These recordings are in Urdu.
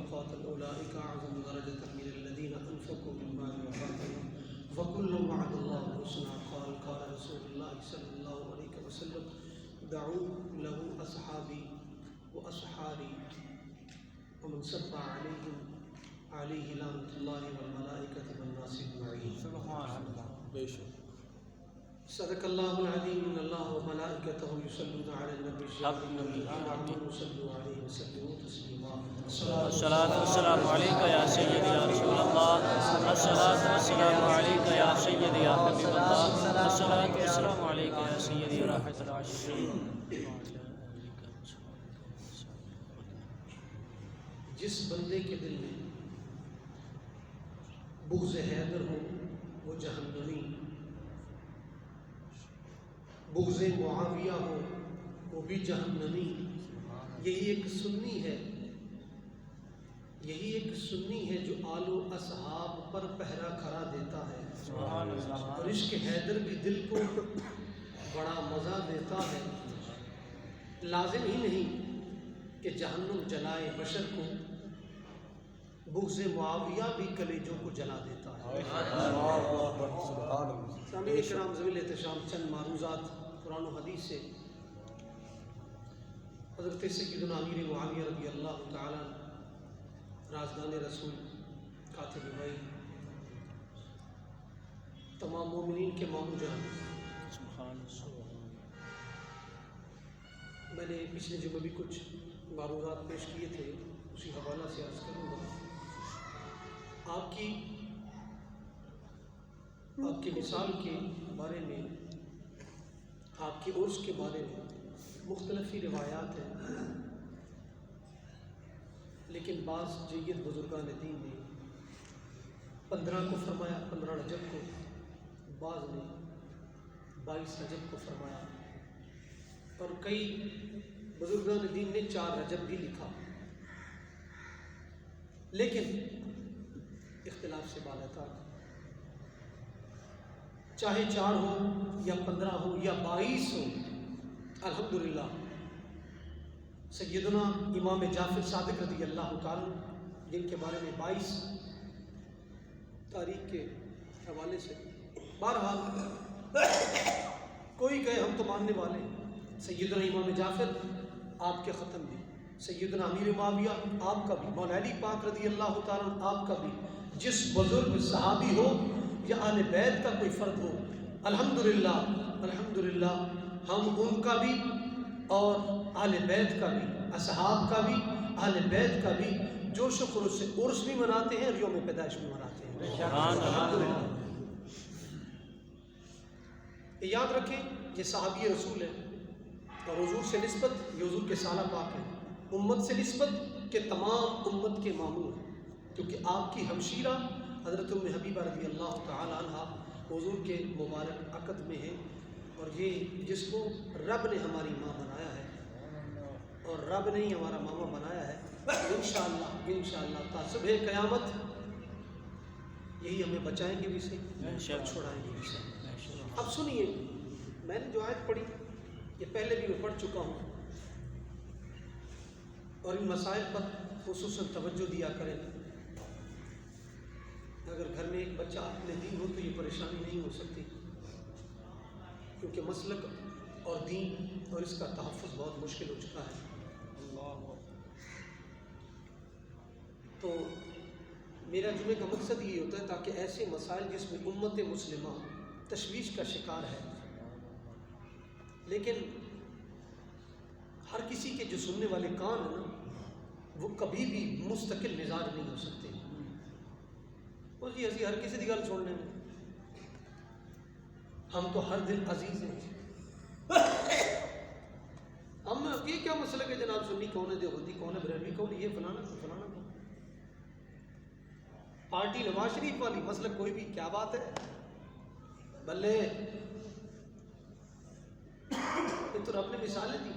وقاتل اولئک اعظم درجة من الذین انفقوا من بعد وقاتلوا وكلا وعد الله الحسنى قال رسول الله صلى الله عليه وسلم دعوا له اصحابي واصحاري ومن صب عليه لعنة الله والملائكة والناس اجمعين. سبحان اللہ. بے شک. صدق اللہ العظیم. ان اللہ وملائکتہ یصلون علی النبی صلوا علیہ وسلم تسلیما. الصلاۃ والسلام علیک یا سیدی یا رسول اللہ. الصلاۃ والسلام علیک یا سیدی یا حبیب اللہ. الصلاۃ والسلام علیک یا سیدی یا رحمۃ العالمین. جس بندے کے دل میں بغض حیدر ہو وہ جہنمی، بغض معاویہ ہو وہ بھی جہنمی. یہی ایک سنی ہے، یہی ایک سنی ہے جو آل و اصحاب پر پہرا کھڑا دیتا ہے. اور عشق حیدر بھی دل کو بڑا مزہ دیتا ہے. لازم ہی نہیں کہ جہنم جلائے بشر کو، بغض معاویہ بھی کلیجوں کو جلا دیتا ہے. سامعین کرام ذویل احتشام، چند معروضات قرآن و حدیث سے حضرت سیدنا امیر معاویہ رضی اللہ تعالیٰ رازدان رسول کاتب وحی تمام مومنین کے ماموں جان، میں نے پچھلے جمعے بھی کچھ معروضات پیش کیے تھے، اسی حوالہ سے عرض کروں گا. آپ کی مثال کے بارے میں، آپ کے عرس کے بارے میں مختلف روایات ہیں، لیکن بعض جید بزرگان دین نے 15 کو فرمایا، 15 رجب کو، بعض نے 22 رجب کو فرمایا، اور کئی بزرگان دین نے 4 رجب بھی لکھا. لیکن اختلاف سے بالاتر، چاہے 4 ہو یا 15 ہو یا 22 ہو، الحمدللہ سیدنا امام جعفر صادق رضی اللہ تعالیٰ جن کے بارے میں 22 تاریخ کے حوالے سے، بہرحال کوئی کہے ہم تو ماننے والے، سیدنا امام جعفر آپ کے ختم بھی، سیدنا امیر معاویہ آپ کا بھی، مولا علی پاک رضی اللہ تعالیٰ آپ کا بھی، جس بزرگ صحابی ہو یا اہل بیت کا کوئی فرد ہو، الحمدللہ الحمدللہ ہم ان کا بھی اور اہل بیت کا بھی، اصحاب کا بھی، اہل بیت کا بھی جوش و خروش سے عرس بھی مناتے ہیں اور یوم پیدائش بھی مناتے ہیں. الحمدللہ. یاد رکھیں یہ صحابی رسول ہے، اور حضور سے نسبت یہ حضور کے سالہ پاک ہے، امت سے نسبت کہ تمام امت کے ماموں ہیں، کیونکہ آپ کی ہمشیرہ حضرت ام حبیبہ رضی اللہ تعالی عنہ حضور کے مبارک عقد میں ہے. اور یہ جس کو رب نے ہماری ماں بنایا ہے اور رب نے ہی ہمارا ماما بنایا ہے، انشاءاللہ تا صبح قیامت یہی ہمیں بچائیں گے بھی سے اور چھوڑائیں گے بھی سے. اب سنیے، میں نے جو آیت پڑھی یہ پہلے بھی میں پڑھ چکا ہوں، اور ان مسائل پر خصوصاً توجہ دیا کریں. اگر گھر میں ایک بچہ اپنے دین ہو تو یہ پریشانی نہیں ہو سکتی، کیونکہ مسلک اور دین اور اس کا تحفظ بہت مشکل ہو چکا ہے. تو میرا جمعے کا مقصد یہ ہوتا ہے تاکہ ایسے مسائل جس میں امت مسلمہ تشویش کا شکار ہے، لیکن ہر کسی کے جو سننے والے کان ہیں نا وہ کبھی بھی مستقل مزاج نہیں ہو سکتے. وہ جی اسی ہر کسی کی گل سننے میں ہم تو ہر دل عزیز ہیں. ہم یہ کیا مسئلہ کہ جناب سنی کون ہے، دیوبندی کون ہے، بریلوی کون ہے، یہ فلانا فلانا کون، پارٹی نواز شریف والی مسلک کوئی بھی، کیا بات ہے بلے. یہ تو رب نے مثالیں دی.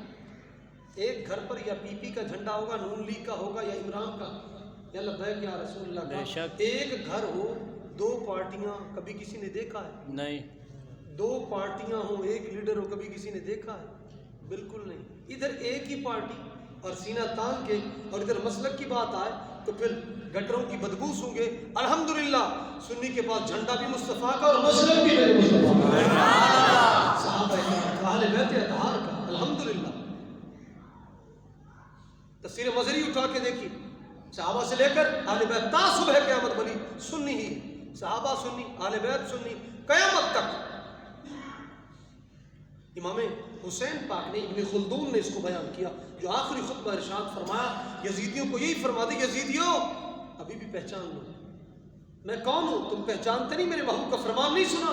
ایک گھر پر یا پی پی کا جھنڈا ہوگا، نون لیگ کا ہوگا یا عمران کا یا لبیک یا رسول اللہ کا. ایک گھر ہو 2 پارٹیاں، کبھی کسی نے دیکھا ہے؟ نہیں. 2 پارٹیاں ہوں، ایک لیڈر ہو، کبھی کسی نے دیکھا ہے؟ بالکل نہیں. ادھر ایک ہی پارٹی اور سینہ تان کے اور ادھر مسلک کی بات آئے تو پھر گٹروں کی بدبو سونگے. الحمدللہ سنی کے پاس جھنڈا بھی مصطفیٰ کا اور مسلک بھی میرے مصطفیٰ کا، صحابہ کرام اہل بیت اطہار کا. الحمدللہ تفسیر مظہری اٹھا کے دیکھی، صحابہ سے لے کر اہل بیت تا صبح قیامت بنی سنی ہی، صحابہ سنی، اہل بیت سنی، قیامت تک. امام حسین پاک نے ابن خلدون نے اس کو بیان کیا، جو آخری خطبہ ارشاد فرمایا یزیدیوں کو یہی فرما دی، یزیدیوں ابھی بھی پہچان لو میں کون ہوں. تم پہچانتے نہیں، میرے محبوب کا فرمان نہیں سنا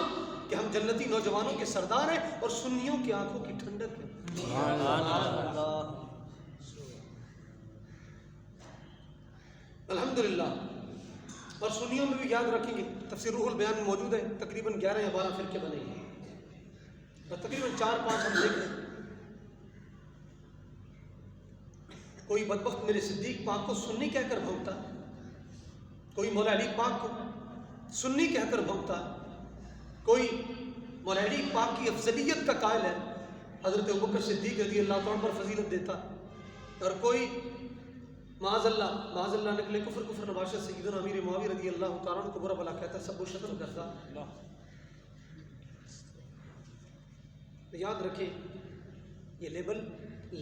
کہ ہم جنتی نوجوانوں کے سردار ہیں اور سنیوں کی آنکھوں کی ٹھنڈک ہے. الحمدللہ. اور سنیوں میں بھی یاد رکھیں گے تفسیر روح البیان میں موجود ہے، تقریباً 11 یا 12 فرقے بنے ہیں اور تقریباً 4-5 ہم دیکھ رہے. کوئی بدبخت میرے صدیق پاک کو سنی کہہ کر بھونکتا ہے، کوئی مولا علی پاک کو سنی کہہ کر بھونکتا ہے، کوئی مولا علی پاک کی افضلیت کا قائل ہے، حضرت ابوبکر صدیق رضی اللہ عنہ پر فضیلت دیتا ہے، اور کوئی معاذ اللہ نکلے کفر نباشت سیدنا امیر معاویہ رضی اللہ تعالیٰ عنہ کو برا بلا کہتا ہے، سب و شتم کرتا. یاد رکھیں یہ لیبل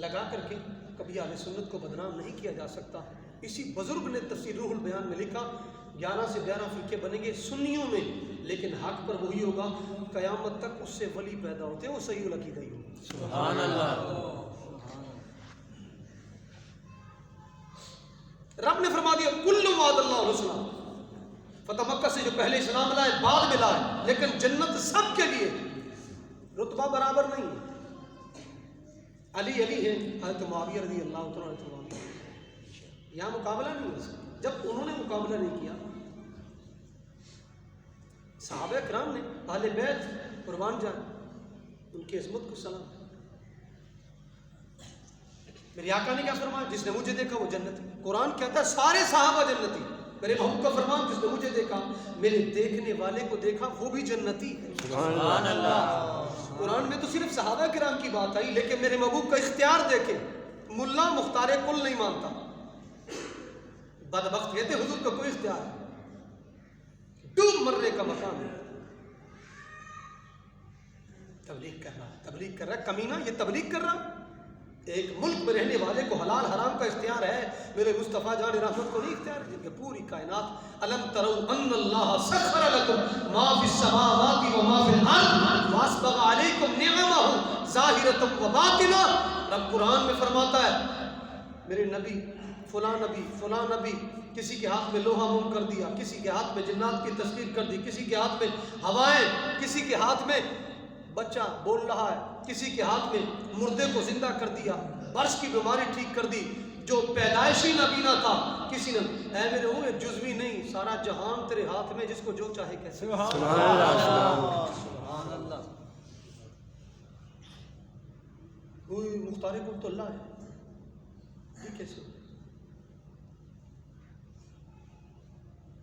لگا کر کے کبھی اہل سنت کو بدنام نہیں کیا جا سکتا. اسی بزرگ نے تفسیر روح البیان میں لکھا 11 سے 12 فرقے بنیں گے سنیوں میں، لیکن حق پر وہی ہوگا، قیامت تک اس سے ولی پیدا ہوتے ہیں، وہ صحیح العقیدہ ہی ہوگا. سبحان اللہ. رب نے فرما دیا کل وعد اللہ حسنا. فتح مکہ سے جو پہلے اسلام لائے بعد میں لائے، لیکن جنت سب کے لیے، رتبہ برابر نہیں ہے. علی ہے، حضرت معاویہ رضی اللہ عنہ، یہاں مقابلہ نہیں ہو سکتا. جب انہوں نے مقابلہ نہیں کیا، صحابہ کرام نے، اہل بیت قربان جائے، ان کی عظمت کو سلام. میرے آقا نے کیا فرمایا؟ جس نے مجھے دیکھا وہ جنتی. قرآن کہتا ہے سارے صحابہ جنتی. میرے محبوب کا فرمان جس نے مجھے دیکھا، میرے دیکھنے والے کو دیکھا، وہ بھی جنتی ہے. سبحان اللہ. قرآن میں تو صرف صحابہ کرام کی بات آئی، لیکن میرے محبوب کا اختیار دیکھیں. ملا مختار کل نہیں مانتا، بدبخت کہتے حضور کا کوئی اختیار ہے، ڈوب مرنے کا مقام ہے. تبلیغ کر رہا ہے کمینہ، یہ تبلیغ کر رہا. ایک ملک میں رہنے والے کو حلال حرام کا اختیار ہے، میرے مصطفیٰ جان رحمت کو نہیں اختیار ہے. کہ پوری کائنات الم تروا ان اللہ سخر لکم ما فی السماوات و ما فی الارض واسبغ علیکم نعمہ ظاہرۃ و باطنہ. رب قرآن میں فرماتا ہے میرے نبی فلاں نبی کسی کے ہاتھ میں لوہا موم کر دیا، کسی کے ہاتھ میں جنات کی تصویر کر دی، کسی کے ہاتھ میں ہوائیں، کسی کے ہاتھ میں بچہ بول رہا ہے، کسی کے ہاتھ میں مردے کو زندہ کر دیا، برش کی بیماری ٹھیک کر دی. جو پیدائشی نبینا تھا کسی نے، اے میرے ہوں ایک جزوی نہیں، سارا جہان تیرے ہاتھ میں، جس کو جو چاہے کیسے. سبحان اللہ. کوئی مختار کو تو اللہ ہے، یہ کیسے؟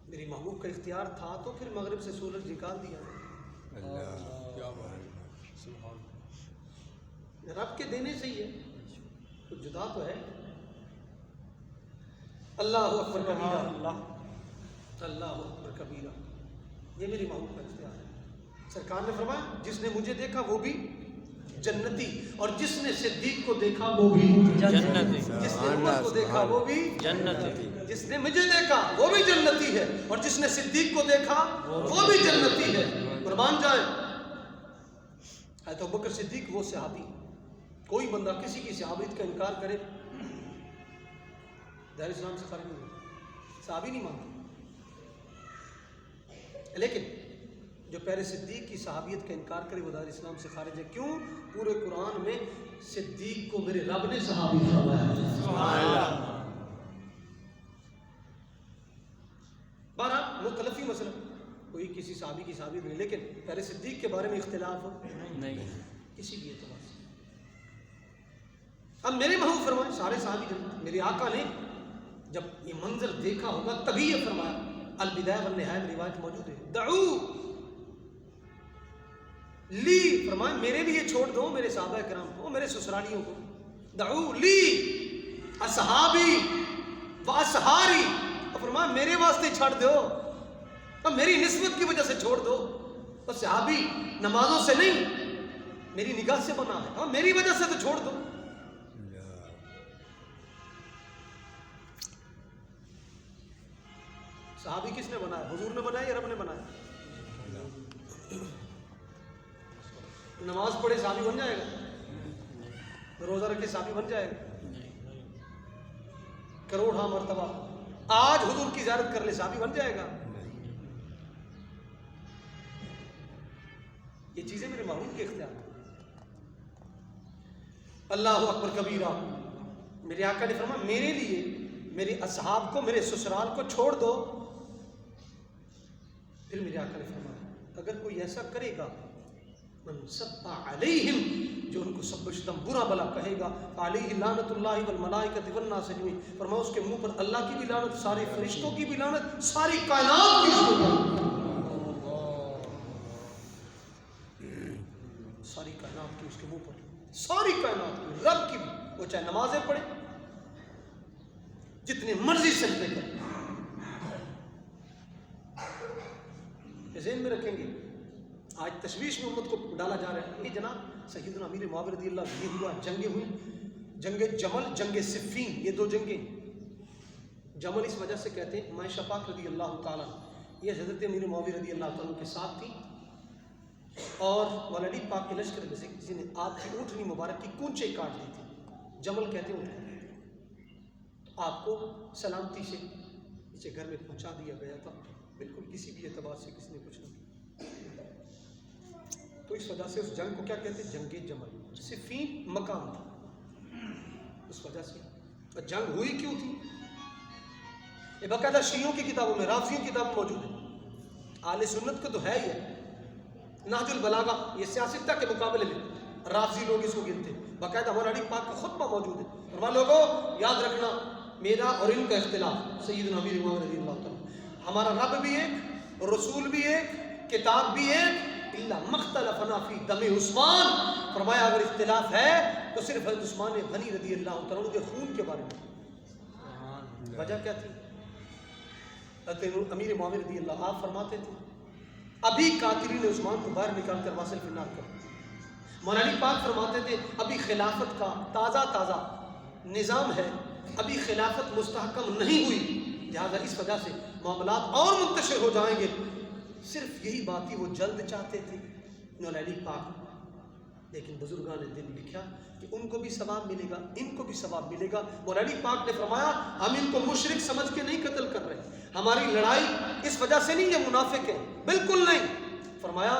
میری محبوب کا اختیار تھا تو پھر مغرب سے سورج نکال دیا. رب کے دینے سے ہی ہے، کچھ جدا تو ہے. اللہ اکبر کبیرہ، اللہ اکبر کبیرہ. یہ میری محبوب کا اختیار ہے. سرکار نے فرمایا جس نے مجھے دیکھا وہ بھی جنتی، اور جس نے صدیق کو دیکھا وہ بھی جنتی، جس نے عمر کو دیکھا وہ بھی جنتی، جس نے مجھے دیکھا وہ بھی جنتی ہے، اور جس نے صدیق کو دیکھا وہ بھی جنتی ہے. قربان جائیں. حضرت ابوبکر صدیق وہ صحابی، کوئی بندہ کسی کی صحابیت کا انکار کرے دار اسلام سے خارج نہیں ہوتا، صحابی نہیں مانتا. لیکن جو پہلے صدیق کی صحابیت کا انکار کرے وہ دار اسلام سے خارج ہے. کیوں؟ پورے قرآن میں صدیق کو میرے رب نے صحابی فرمایا ہے. سبحان اللہ. بہرحال مختلفی مسئلہ، کوئی کسی صحابی کی صحابیت نہیں، لیکن پہلے صدیق کے بارے میں اختلاف نہیں کسی بھی اعتبار سے. اب میرے محبوب فرمائے سارے صحابی جنت. میرے آقا نے جب یہ منظر دیکھا ہوگا تبھی یہ فرمایا. البدایہ والنہایہ میں روایت موجود ہے، دعو لی، فرمایا میرے لیے چھوڑ دو میرے صحابہ کرام کو، میرے سسرالیوں کو. دعو لی، اصحابی و اسحاری، اور فرمایا میرے واسطے چھوڑ دو، اور میری نسبت کی وجہ سے چھوڑ دو. اور صحابی نمازوں سے نہیں میری نگاہ سے بنا ہے، اور میری وجہ سے تو چھوڑ دو. صحابی کس نے بنایا؟ حضور نے بنایا یا رب نے بنایا؟ نماز پڑھے صحابی بن جائے گا؟ روزہ رکھے صحابی بن جائے گا؟ کروڑ مرتبہ آج حضور کی زیارت کر لے صحابی بن جائے گا؟ یہ چیزیں میرے محبوب کے اختیار ہیں. اللہ اکبر کبیرہ. میرے آقا نے فرمایا میرے لیے میرے اصحاب کو، میرے سسرال کو چھوڑ دو. پھر میرے آقا نے فرمایا اگر کوئی ایسا کرے گا من سب علیہم، جو ان کو سب شتم برا بلا کہے گا، علیہ لعنت اللہ والملائکۃ والناس اجمعین، فرمایا اس کے منہ پر اللہ کی بھی لعنت، سارے فرشتوں کی بھی لعنت، ساری کائنات کی بھی لعنت، ساری کائنات کی اس کے منہ پر، ساری کائنات کی، رب کی بھی، وہ چاہے نمازیں پڑھے، جتنے مرضی سجدے کرے. ذہن میں رکھیں گے. آج تشویش میں امت کو ڈالا جا رہا ہے. یہ جناب سیدنا امیر معاویہ رضی اللہ عنہ یہ ہوا، جنگیں ہوئی، جنگ جمل، جنگ صفین، یہ 2 جنگیں. جمل اس وجہ سے کہتے ہیں عائشہ پاک رضی اللہ تعالیٰ یہ حضرت امیر معاویہ رضی اللہ تعالیٰ کے ساتھ تھی، اور والدی پاک کے لشکر میں سے کسی نے آپ کی اونٹنی مبارک کی کونچے کاٹ لی تھی. جمل کہتے ہیں اونٹنی. آپ کو سلامتی سے اسے گھر میں پہنچا دیا گیا تھا، بالکل کسی بھی اعتبار سے کسی نے کچھ نہیں. تو اس وجہ سے اس جنگ کو کیا کہتے ہیں؟ جنگ جمل. صفین مقام تھا اس وجہ سے. اور جنگ ہوئی کیوں تھی؟ یہ باقاعدہ شیعوں کی کتابوں میں، رافضیوں کی کتاب موجود ہے. اہل سنت کو تو ہے ہی ہے. نہج البلاغہ یہ سیاستہ کے مقابلے میں رافضی لوگ اس کو گنتے ہیں. باقاعدہ مولانا پاک کا خطبہ موجود ہے. اور وہ لوگوں یاد رکھنا میرا اور ان کا اختلاف سیدنا امیر معاویہ رضی اللہ تعالیٰ، ہمارا رب بھی ایک، رسول بھی ایک، کتاب بھی ایک، الا مختلفنا فی دم عثمان. فرمایا اگر اختلاف ہے تو صرف حضرت عثمان غنی رضی اللہ تعالیٰ کے خون کے بارے میں. وجہ کیا تھی؟ حضرت امیر معاویہ رضی اللہ آپ فرماتے تھے ابھی قاتلین عثمان کو باہر نکال کر واصل فی النار کرو. مولانا پاک فرماتے تھے ابھی خلافت کا تازہ نظام ہے، ابھی خلافت مستحکم نہیں ہوئی، لہٰذا اس وجہ سے معاملات اور منتشر ہو جائیں گے. صرف یہی بات ہی وہ جلد چاہتے تھے مولانا پاک. لیکن بزرگان نے دل لکھا کہ ان کو بھی ثواب ملے گا، ان کو بھی ثواب ملے گا. مولانا پاک نے فرمایا ہم ان کو مشرک سمجھ کے نہیں قتل کر رہے، ہماری لڑائی اس وجہ سے نہیں یہ منافق ہے، بالکل نہیں. فرمایا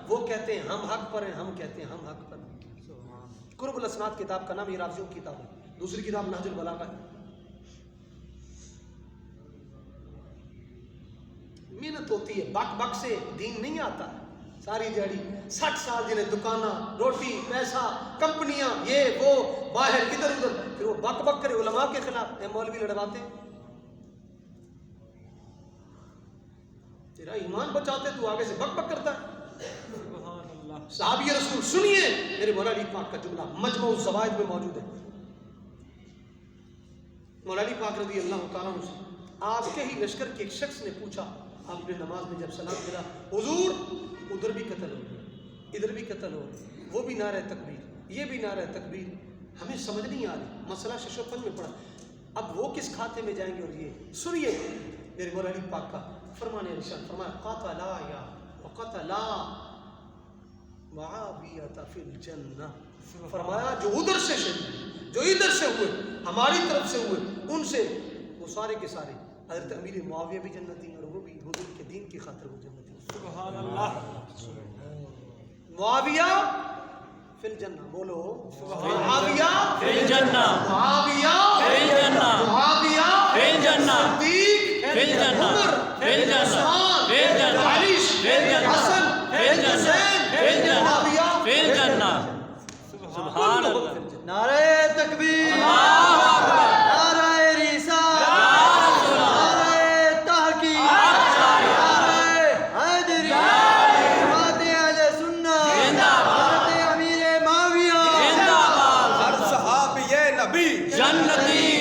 وہ کہتے ہیں ہم حق پر ہیں، ہم کہتے ہیں ہم حق پر ہیں. قرب الاسناد کتاب کا نام یہ رافضیوں کی کتاب ہے. دوسری کتاب نہج البلاغہ ہے. محنت ہوتی ہے، بک سے دین نہیں آتا. ساری دیہڑی 60 سال جنہیں دکانہ، روٹی، پیسہ، کمپنیاں، یہ وہ، باہر ادھر ادھر، پھر وہ بک کرے علماء کے خلاف. اے مولوی لڑواتے تیرا ایمان بچاتے، تو آگے سے بک کرتا ہے. صحابی رسول سنیے میرے مولانا پاک کا جملہ مجموع الزوائد میں موجود ہے. مولانا پاک رضی اللہ تعالیٰ عنہ سے آپ کے ہی لشکر کے ایک شخص نے پوچھا، آپ نے نماز میں جب سلام پھیرا، حضور ادھر بھی قتل ہو گیا، ادھر بھی قتل ہو گیا، وہ بھی نعرہ تکبیر، یہ بھی نعرہ تکبیر، ہمیں سمجھ نہیں آ رہی. مسئلہ ششوپن میں پڑا، اب وہ کس کھاتے میں جائیں گے؟ اور یہ سنیے میرے مولانا پاک کا فرمانے ارشاد. فرمایا قاتلا یا وقتلا معاویہ فی الجنہ. فرمایا جو ادھر سے شہید، جو ادھر سے ہوئے، ہماری طرف سے ہوئے، ان سے وہ سارے کے سارے حضرت امیر معاویہ بھی جنتی اور وہ بھی حضور کے دین کی خاطر وہ جنتی. سبحان اللہ. معاویہ فی الجنہ، بولو معاویہ فی الجنہ، معاویہ فی الجنہ، معاویہ فی الجنہ، صدیق فی الجنہ، عمر فی الجنہ، عثمان فی الجنہ، علی فی الجنہ، حسن فی الجنہ، فی الجنہ، فی الجنہ. سبحان اللہ. نعرہ تکبیر، اللہ اکبر. نعرہ رسالت، نعرہ تحقیق، نعرہ حیدری، جماعت اہل سنت، زندہ باد. حضرت امیر معاویہ زندہ باد. ہر صحابی نبی جنتی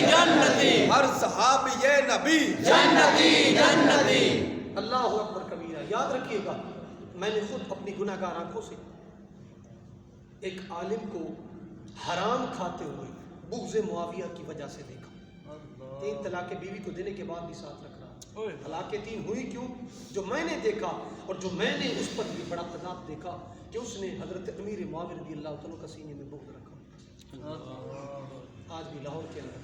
صحابی نبی جنتی جنتی. اللہ اکبر کبیرہ. یاد رکھیے گا میں نے خود اپنی گناہ گار آنکھوں سے ایک عالم کو حرام کھاتے ہوئے بغض معاویہ کی وجہ سے دیکھا. 3 طلاق بیوی کو دینے کے بعد بھی ساتھ رکھ رہا. طلاقیں 3 ہوئی کیوں؟ جو میں نے دیکھا اور جو میں نے اس پر بھی بڑا عذاب دیکھا کہ اس نے حضرت امیر معاویہ رضی اللہ تعالیٰ کا سینے میں بغض رکھا. آج بھی لاہور کے اندر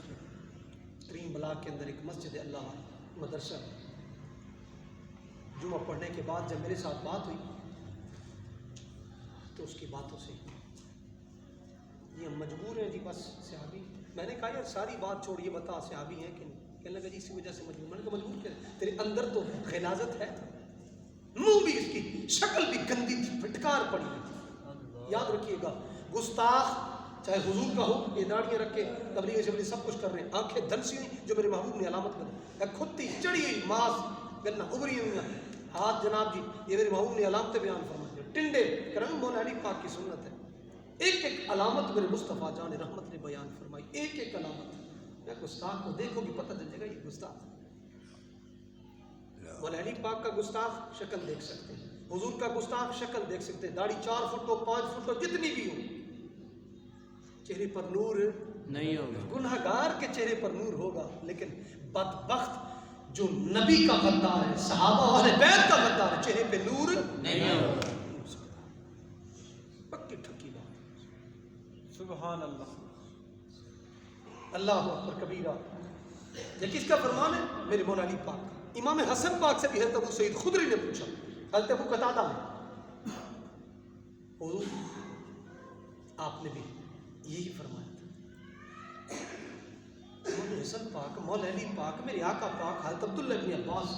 کریم بلاک کے اندر ایک مسجد اللہ مدرسہ جمعہ پڑھنے کے بعد جب میرے ساتھ بات ہوئی تو اس کی باتوں سے یہ ہم مجبور ہیں جی بس صحابی. میں نے کہا یار ساری بات چھوڑ یہ بتا صحابی ہیں کہ نہیں؟ کہنے لگا جی اسی وجہ سے مجبور. میں نے کہا مجبور کیا تیرے اندر تو غلاظت ہے, منہ بھی اس کی شکل بھی گندی تھی, پھٹکار پڑی ہوئی تھی. یاد رکھیے گا گستاخ چاہے حضور کا ہو, یہ داڑیاں رکھ کے تبلیغ شبلیغ سب کچھ کر رہے ہیں, آنکھیں دھنسی ہوئی جو میرے محبوب نے علامت کر دی, کھتی چڑی ہوئی ماس گنا ابری ہوئی ہیں, ہاتھ جناب جی یہ میرے محبوب نے علامت بیان فرمائی, ٹنڈے کرم مولا علی پاک کی سنت ہے. ایک ایک علامت میرے مصطفیٰ جان رحمت نے بیان فرمائی, ایک ایک علامت. میں گستاخ کو دیکھو گی پتہ چل جائے گا یہ گستاخ. مولا علی پاک کا گستاخ شکل دیکھ سکتے ہیں, حضور کا گستاخ شکل دیکھ سکتے ہیں, داڑھی 4 فٹ ہو 5 فٹ ہو جتنی بھی ہو, چہرے پر نور نہیں ہوگا. گنہگار کے چہرے پر نور ہوگا, لیکن بدبخت جو نبی کا غدار ہے, صحابہ اہل بیت کا غدار ہے, چہرے پہ نور نہیں ہوگا. پکی ٹھکی بات. سبحان اللہ. اللہ اکبر کبیرہ. یہ کس کا فرمان ہے؟ میرے مولا علی پاک کا. امام حسن پاک سے بھی حضرت ابو سعید خدری نے پوچھا, حضرت ابو قتادہ نے, حضور آپ نے بھی یہی فرمایا تھا. امام حسن پاک, مولا علی پاک, میرے آقا پاک, حضرت عبداللہ ابن عباس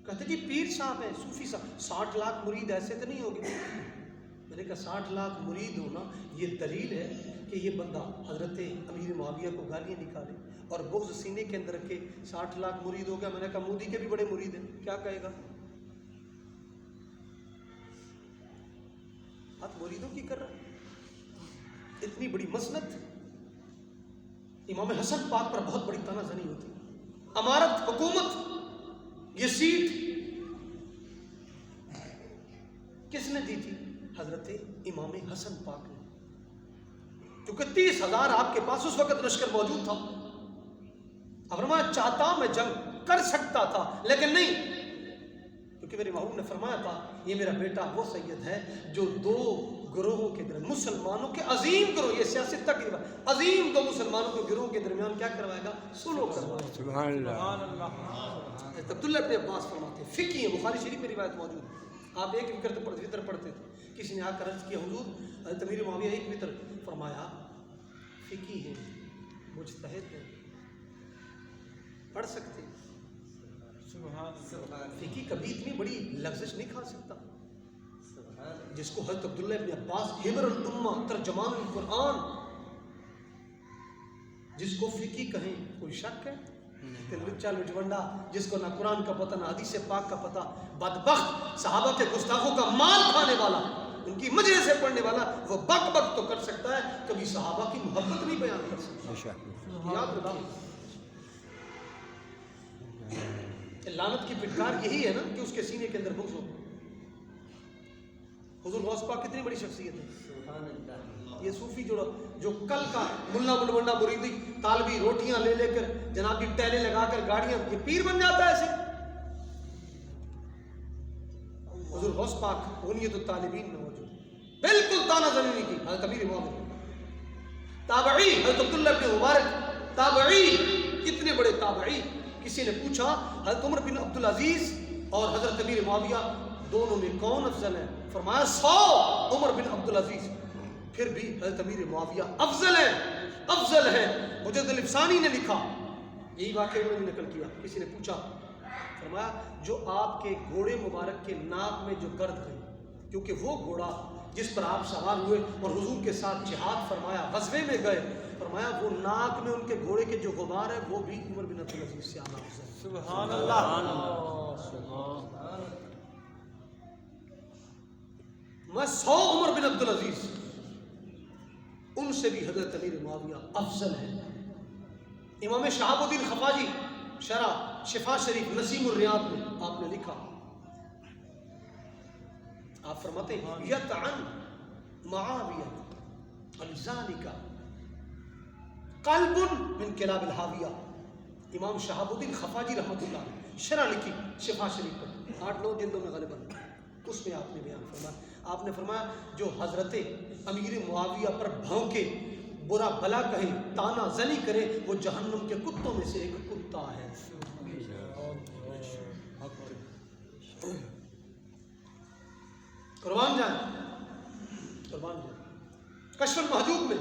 کہتے جی پیر صاحب ہیں, صوفی صاحب, 60 لاکھ مرید ایسے تو نہیں ہوگے. میں نے کہا 60 لاکھ مرید ہونا یہ دلیل ہے کہ یہ بندہ حضرت امیر معاویہ کو گالیاں نکالے اور بغض سینے کے اندر رکھے 60 لاکھ مرید ہو گیا. میں نے کہا مودی کے بھی بڑے مرید ہیں, کیا کہے گا؟ ہاتھ مریدوں کی کر رہا ہے, اتنی بڑی مسنت. امام حسن پاک پر بہت بڑی تانا زنی ہوتی. امارت, حکومت, یہ سیٹ کس نے دی تھی؟ حضرت امام حسن پاک نے. کیونکہ 30,000 آپ کے پاس اس وقت لشکر موجود تھا. اب فرمایا چاہتا میں جنگ کر سکتا تھا لیکن نہیں, کیونکہ میرے محبوب نے فرمایا تھا یہ میرا بیٹا وہ سید ہے جو 2 گروہوں کے درمیان, مسلمانوں کے عظیم گروہ, یہ سیاست تک عظیم 2 مسلمانوں کے گروہوں کے درمیان کیا کروائے گا؟ سلو کروائے گا. سبحان اللہ. عبداللہ ابن عباس فرماتے ہیں, فقی ہے, بخاری شریف میں روایت موجود ہے, آپ ایک وطر پڑھتے تھے. کسی نے آ کر عرض کیا حضور حضرت امیر معاویہ ایک وطر, فرمایا فقی ہے, مجتہد ہے, پڑھ سکتے. فقی کبھی اتنی بڑی لغزش نہیں کھا سکتا. جس کو حضرت عبداللہ ابن عباس حبر الامہ ترجمان القرآن, جس کو فقی کہیں کوئی شک ہے؟ لچا لچونڈا جس کو نہ قرآن کا پتہ نہ حدیث پاک کا پتہ, بدبخت صحابہ کے گستاخوں کا مال کھانے والا, ان کی مجلس سے پڑھنے والا, وہ بک بک تو کر سکتا ہے, کبھی صحابہ کی محبت نہیں بیان کر سکتا. یاد رکھیے لعنت کی پھٹکار یہی ہے نا کہ اس کے سینے کے اندر بغض ہو. حضور غوث پاک کتنی بڑی شخصیت ہے. یہ صوفی جو کل کا ملا ملونڈا مریدی طالبی روٹیاں لے لے کر جناب کی ٹیلے لگا کر گاڑیاں, یہ پیر بن جاتا ہے ایسے. حضور غوث پاک غنیت الطالبین میں موجود, بالکل تانا زنی کی. حضرت امیر معاویہ تابعی, حضرت عبداللہ ابن مبارک تابعی, کتنے بڑے تابعی. کسی نے پوچھا حضرت عمر بن عبدالعزیز اور حضرت امیر معاویہ دونوں میں کون افضل ہے؟ فرمایا 100 عمر بن عبدالعزیز, پھر بھی حضرت امیر معاویہ افضل ہے, افضل ہے. مجد الافسانی نے لکھا, یہی واقعہ انہوں نے نقل کیا. کسی نے پوچھا, فرمایا جو آپ کے گھوڑے مبارک کے ناک میں جو گرد گئی, کیونکہ وہ گھوڑا جس پر آپ سوار ہوئے اور حضور کے ساتھ جہاد فرمایا, غزوے میں گئے, فرمایا وہ ناک میں ان کے گھوڑے کے جو غبار ہے وہ بھی عمر بن عبدالعزیز سے آنا افضل. سبحان اللہ. میں 100 عمر بن عبدالعزیز, ان سے بھی حضرت امیر معاویہ افضل ہے. امام شہاب الدین خفاجی شرح شفا شریف نسیم الریاض میں آپ نے لکھا، آپ فرماتے ہیں یطعن معاویہ الذالک قلب من کلاب الحاویہ۔ امام شہاب الدین خفاجی رحمۃ اللہ علیہ شرح لکھی شفا شریف پر 8-9 جلدوں میں غالباً، اس میں آپ نے بیان فرمایا، آپ نے فرمایا جو حضرت امیر معاویہ پر بھونکے، برا بھلا کہے، تانا زنی کرے، وہ جہنم کے کتوں میں سے ایک کتا ہے۔ قربان جائیں، قربان جائیں۔ کشف المحجوب میں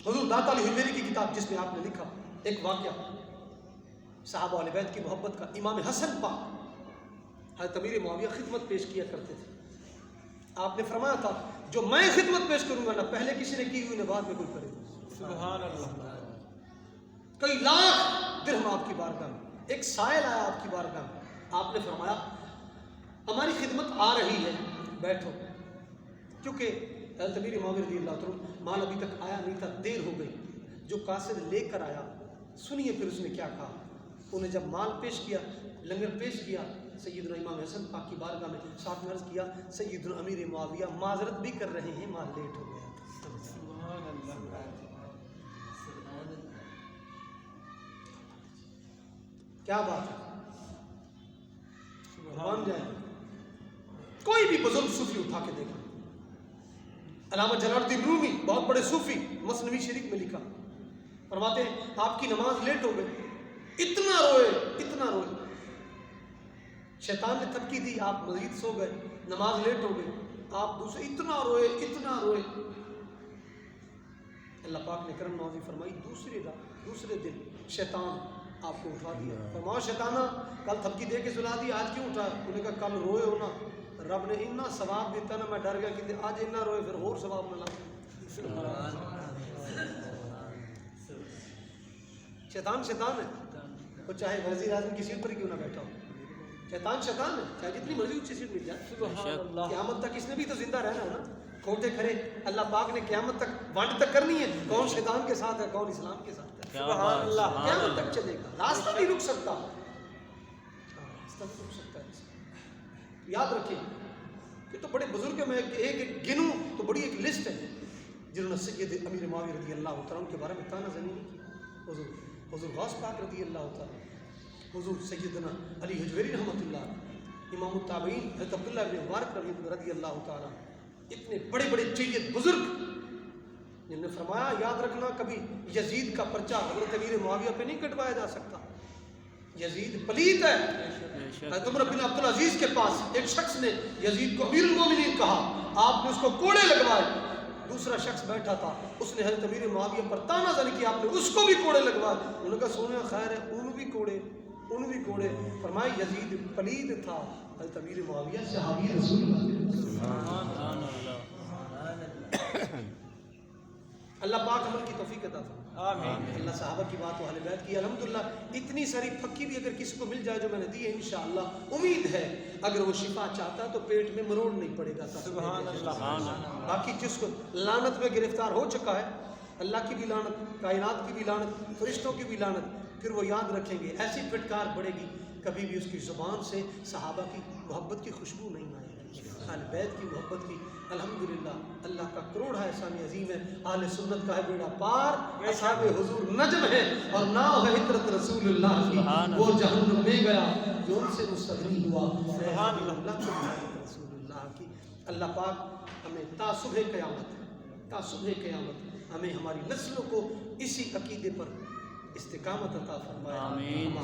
حضور داتا علی حجویری کی کتاب جس میں آپ نے لکھا ایک واقعہ صحابہ اہل بیت کی محبت کا، امام حسن پاک حضرت امیر معاویہ خدمت پیش کیا کرتے تھے، آپ نے فرمایا تھا جو میں خدمت پیش کروں گا نہ پہلے کسی نے کی ہوئی نہ بعد میں کوئی کرے گا۔ سبحان اللہ۔ کئی لاکھ درہم آپ کی بارگاہ میں، ایک سائل آیا آپ کی بارگاہ میں، آپ نے فرمایا ہماری خدمت آ رہی ہے، بیٹھو، کیونکہ حضرت امیر معاویہ رضی اللہ عنہ مال ابھی تک آیا نہیں تھا، دیر ہو گئی۔ جو قاصد لے کر آیا، سنیے پھر اس نے کیا کہا۔ انہیں جب مال پیش کیا، لنگر پیش کیا سیدنا امام حسن پاک کی بارگاہ میں، ساتھ میں عرض کیا سیدنا امیر معاویہ معذرت بھی کر رہے ہیں، مال لیٹ ہو گیا۔ سبحان اللہ۔ کیا بات ہے، قربان جائیں۔ کوئی بھی بزرگ صوفی اٹھا کے دیکھا، علامہ جلال الدین رومی بہت بڑے صوفی مثنوی شریف میں لکھا، فرماتے ہیں آپ کی نماز لیٹ ہو گئی، اتنا روئے اتنا روئے، شیطان نے تھپکی دی، آپ مزید سو گئے، نماز لیٹ ہو گئی، آپ دوسرے اتنا روئے اتنا روئے، اللہ پاک نے کرم نوازی فرمائی، دوسرے دن شیطان آپ کو اٹھا دیا، فرمایا شیطانہ کل تھپکی دے کے سلا دی، آج کیوں اٹھا؟ انہوں نے کہا کل روئے ہو نا، رب نے اتنا ثواب دیتا نا، میں ڈر گیا کہ آج اتنا روئے پھر اور ثواب ملا۔ شیطان ہے، وہ چاہے وزیر اعظم کی سیٹ پر کیوں نہ بیٹھا ہو، شیطان ہے، چاہے جتنی مرضی اونچی سیٹ مل جائے، سبحان اللہ۔ قیامت تک اس نے بھی تو زندہ رہنا ہے نا، کھوٹے کھڑے اللہ پاک نے قیامت تک وانٹ تک کرنی ہے، کون شیطان کے ساتھ ہے کون اسلام کے ساتھ ہے، سبحان اللہ۔ قیامت تک چلے گا، راستہ نہیں رک سکتا، راستہ نہیں رک سکتا ہے۔ یاد رکھیں کہ تو بڑے بزرگ میں ایک گنوں تو بڑی ایک لسٹ ہے جنہوں نے سید امیر معاویہ رضی اللہ تعالیٰ عنہ کے بارے میں تانا زنی نہیں کی، حضور غوث پاک رضی اللہ تعالیٰ، حضور سیدنا علی حجویری رحمۃ اللہ، امام التابعین حضرت عبداللہ ابن مبارک رضی اللہ تعالیٰ، اتنے بڑے بڑے جید بزرگ جنہوں نے فرمایا یاد رکھنا کبھی یزید کا پرچہ حضرت امیر معاویہ پہ نہیں کٹوایا جا سکتا، یزید پلیت ہے۔ حضرت عمر بن عبدالعزیز کے پاس ایک شخص نے یزید کو امیر المومنین کہا، آپ نے اس کو کوڑے لگوائے، دوسرا شخص بیٹھا تھا، اس نے حضرت امیر معاویہ پر تانا زنی کیا، آپ نے اس کو بھی کوڑے لگوائے، انہوں نے کہا سونے خیر ہے، ان بھی کوڑے، فرمائے یزید پلید تھا، حضرت امیر معاویہ صحابی رسول اللہ پاک عمل کی توفیق عطا فرمائے۔ آمین۔ اللہ صحابہ کی بات و اہل بیت کی، الحمدللہ اتنی ساری پھکی بھی اگر کسی کو مل جائے جو میں نے دی ہے، انشاءاللہ امید ہے اگر وہ شفا چاہتا ہے تو پیٹ میں مروڑ نہیں پڑے گا۔ سبحان اللہ۔ باقی جس کو لعنت میں گرفتار ہو چکا ہے، اللہ کی بھی لعنت، کائنات کی بھی لعنت، فرشتوں کی بھی لعنت، پھر وہ یاد رکھیں گے ایسی پھٹکار پڑے گی کبھی بھی اس کی زبان سے صحابہ کی محبت کی خوشبو نہیں آئے گی، اہل بیت کی محبت کی۔ الحمدللہ اللہ کا کروڑ ہے احسان عظیم ہے، اہل سنت کا ہے بیڑا پار، اصحاب حضور نجم ہے اور ناؤ ہے عطرت رسول اللہ کی، وہ جہنم میں گیا جو ان سے مستغنی ہوا، سبحان اللہ رسول اللہ کی۔ اللہ پاک ہمیں تا صبح قیامت ہمیں ہماری نسلوں کو اسی عقیدے پر استقامت عطا فرمائے۔ آمین۔